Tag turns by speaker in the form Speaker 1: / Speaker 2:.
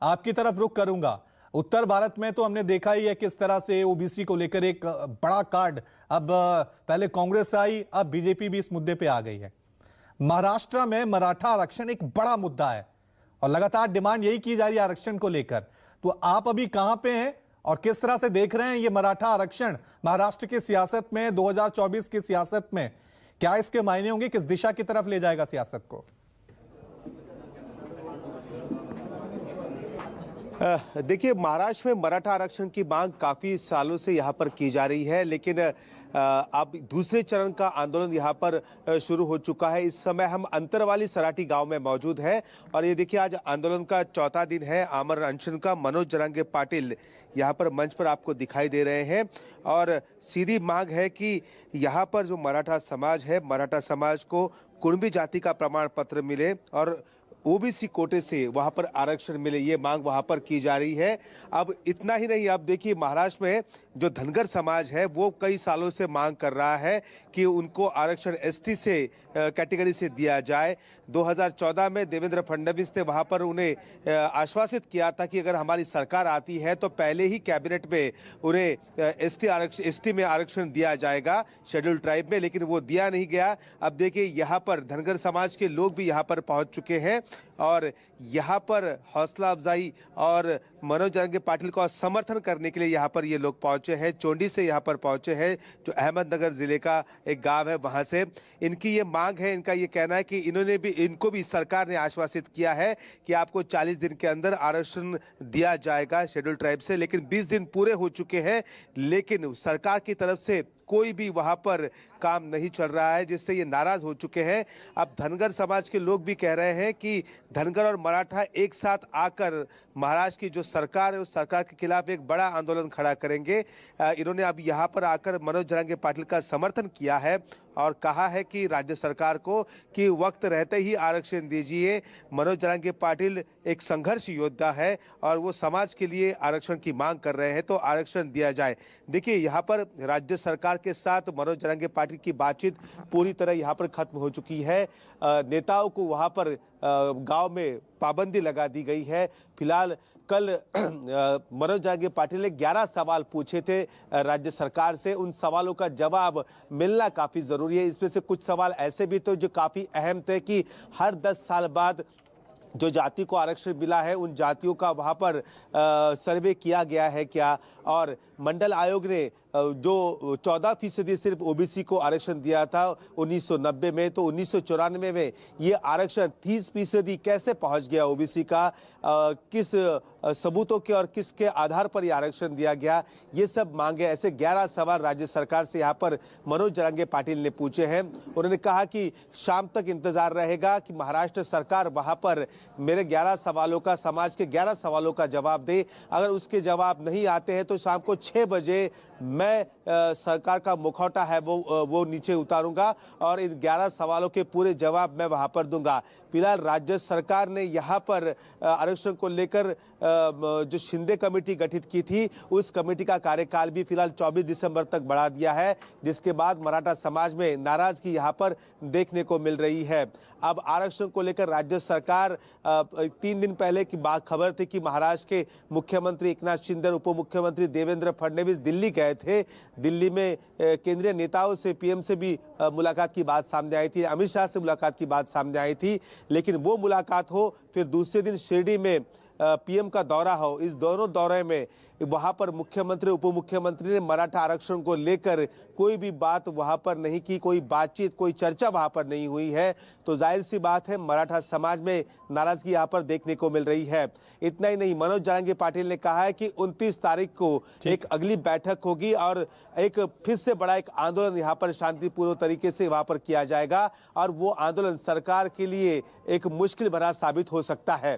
Speaker 1: आपकी तरफ रुख करूंगा। उत्तर भारत में तो हमने देखा ही है किस तरह से ओबीसी को लेकर एक बड़ा कार्ड, अब पहले कांग्रेस आई, अब बीजेपी भी इस मुद्दे पे आ गई है। महाराष्ट्र में मराठा आरक्षण एक बड़ा मुद्दा है और लगातार डिमांड यही की जा रही है आरक्षण को लेकर। तो आप अभी कहां पे हैं और किस तरह से देख रहे हैं ये मराठा आरक्षण महाराष्ट्र की सियासत में, 2024 की सियासत में क्या इसके मायने होंगे, किस दिशा की तरफ ले जाएगा सियासत को?
Speaker 2: देखिए, महाराष्ट्र में मराठा आरक्षण की मांग काफी सालों से यहाँ पर की जा रही है, लेकिन अब दूसरे चरण का आंदोलन यहाँ पर शुरू हो चुका है। इस समय हम अंतरवाली सराठी गांव में मौजूद हैं और ये देखिए, आज आंदोलन का चौथा दिन है। आमरण अनशन का मनोज जरांगे पाटिल यहाँ पर मंच पर आपको दिखाई दे रहे हैं और सीधी मांग है कि यहाँ पर जो मराठा समाज है, मराठा समाज को कुणबी जाति का प्रमाण पत्र मिले और ओबीसी कोटे से वहां पर आरक्षण मिले, ये मांग वहां पर की जा रही है। अब इतना ही नहीं, अब देखिए महाराष्ट्र में जो धनगर समाज है वो कई सालों से मांग कर रहा है कि उनको आरक्षण एसटी से कैटेगरी से दिया जाए। 2014 में देवेंद्र फडणवीस ने वहां पर उन्हें आश्वासित किया था कि अगर हमारी सरकार आती है तो पहले ही कैबिनेट में उन्हें एसटी में आरक्षण दिया जाएगा, शेड्यूल ट्राइब में, लेकिन वो दिया नहीं गया। अब देखिए, यहाँ पर धनगर समाज के लोग भी यहाँ पर पहुंच चुके हैं और यहाँ पर हौसला अफजाई और मनोज जरांगे पाटिल को समर्थन करने के लिए यहाँ पर ये लोग पहुंचे हैं। चोंडी से यहाँ पर पहुंचे हैं, जो अहमदनगर जिले का एक गांव है, वहां से। इनकी ये मांग है, इनका ये कहना है कि इनको भी सरकार ने आश्वासित किया है कि आपको 40 दिन के अंदर आरक्षण दिया जाएगा शेड्यूल ट्राइब से, लेकिन 20 दिन पूरे हो चुके हैं, लेकिन सरकार की तरफ से कोई भी वहां पर काम नहीं चल रहा है, जिससे ये नाराज हो चुके हैं। अब धनगर समाज के लोग भी कह रहे हैं कि धनगर और मराठा एक साथ आकर महाराष्ट्र की जो सरकार है उस सरकार के खिलाफ एक बड़ा आंदोलन खड़ा करेंगे। इन्होंने अब यहाँ पर आकर मनोज जरांगे पाटिल का समर्थन किया है और कहा है कि राज्य सरकार को कि वक्त रहते ही आरक्षण दीजिए। मनोज जरांगे पाटिल एक संघर्ष योद्धा है और वो समाज के लिए आरक्षण की मांग कर रहे हैं, तो आरक्षण दिया जाए। देखिए, यहाँ पर राज्य सरकार के साथ मनोज जरांगे पाटिल की बातचीत पूरी तरह यहाँ पर खत्म हो चुकी है। नेताओं को वहाँ पर गांव में पाबंदी लगा दी गई है। फिलहाल कल मनोज जरांगे पाटिल ने 11 सवाल पूछे थे राज्य सरकार से। उन सवालों का जवाब मिलना काफी जरूरी है। इसमें से कुछ सवाल ऐसे भी थे जो काफी अहम थे कि हर 10 साल बाद जो जाति को आरक्षण मिला है उन जातियों का वहां पर सर्वे किया गया है क्या, और मंडल आयोग ने जो 14% सिर्फ ओबीसी को आरक्षण दिया था 1990 में, तो 1994 में ये आरक्षण 30% कैसे पहुंच गया ओबीसी का, किस सबूतों के और किसके आधार पर ये आरक्षण दिया गया, ये सब मांगे। ऐसे 11 सवाल राज्य सरकार से यहाँ पर मनोज जरांगे पाटिल ने पूछे हैं। उन्होंने कहा कि शाम तक इंतजार रहेगा कि महाराष्ट्र सरकार वहां पर मेरे 11 सवालों का, समाज के 11 सवालों का जवाब दे। अगर उसके जवाब नहीं आते हैं तो शाम को 6 बजे मैं सरकार का मुखौटा है वो नीचे उतारूंगा और इन 11 सवालों के पूरे जवाब मैं वहां पर दूंगा। फिलहाल राज्य सरकार ने यहाँ पर आरक्षण को लेकर जो शिंदे कमेटी गठित की थी उस कमेटी का कार्यकाल भी फिलहाल 24 दिसंबर तक बढ़ा दिया है, जिसके बाद मराठा समाज में नाराजगी यहाँ पर देखने को मिल रही है। अब आरक्षण को लेकर राज्य सरकार 3 दिन पहले की बात खबर थी कि महाराष्ट्र के मुख्यमंत्री एकनाथ शिंदे, उप मुख्यमंत्री देवेंद्र फडणवीस दिल्ली गए थे। दिल्ली में केंद्रीय नेताओं से, पीएम से भी मुलाकात की बात सामने आई थी, अमित शाह से मुलाकात की बात सामने आई थी, लेकिन वो मुलाकात हो फिर दूसरे दिन शिरडी में पीएम का दौरा हो। इस दोनों दौरे में वहां पर मुख्यमंत्री, उप मुख्यमंत्री ने मराठा आरक्षण को लेकर कोई भी बात वहां पर नहीं की, कोई बातचीत, कोई चर्चा वहां पर नहीं हुई है। तो जाहिर सी बात है मराठा समाज में नाराजगी यहाँ पर देखने को मिल रही है। इतना ही नहीं, मनोज जरांगे पाटिल ने कहा है कि 29 तारीख को एक अगली बैठक होगी और एक फिर से बड़ा एक आंदोलन यहाँ पर शांतिपूर्ण तरीके से वहां पर किया जाएगा और वो आंदोलन सरकार के लिए एक मुश्किल भरा साबित हो सकता है।